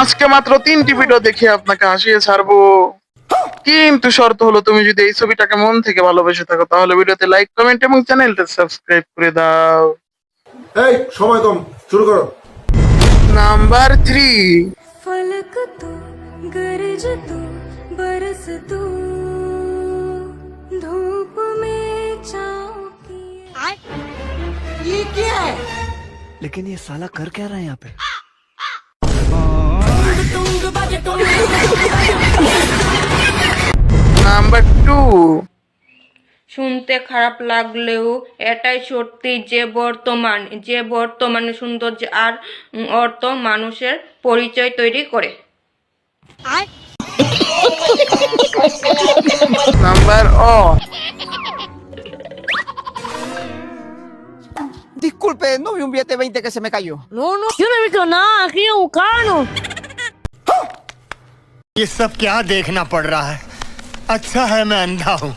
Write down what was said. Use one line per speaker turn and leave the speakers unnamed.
আজকে মাত্র 3টি ভিডিও দেখে আপনাকে হাসিয়ে ছাড়বো, কিন্তু শর্ত হলো তুমি যদি এই ছবিটাকে মন থেকে ভালোবেসে থাকো তাহলে ভিডিওতে লাইক, কমেন্ট এবং চ্যানেলটা সাবস্ক্রাইব করে দাও।
এই সময় কম, শুরু করো।
নাম্বার 3।
फलक तू गरज तू बरस तू धूप में छाँव की
ये क्या है?
लेकिन ये साला कर क्या रहा है यहाँ पे?
নাম্বার 2।
শুনতে খারাপ লাগলেও এটাই সত্যি যে বর্তমানে সৌন্দর্য আর অর্থ মানুষের পরিচয় তৈরি করে।
Number O.
Disculpe, no vi un billete 20 que se me cayó.
No, yo no he visto nada aquí en Bucano.
ये सब क्या देखना पड़ रहा है? अच्छा है मैं अंधा हूँ।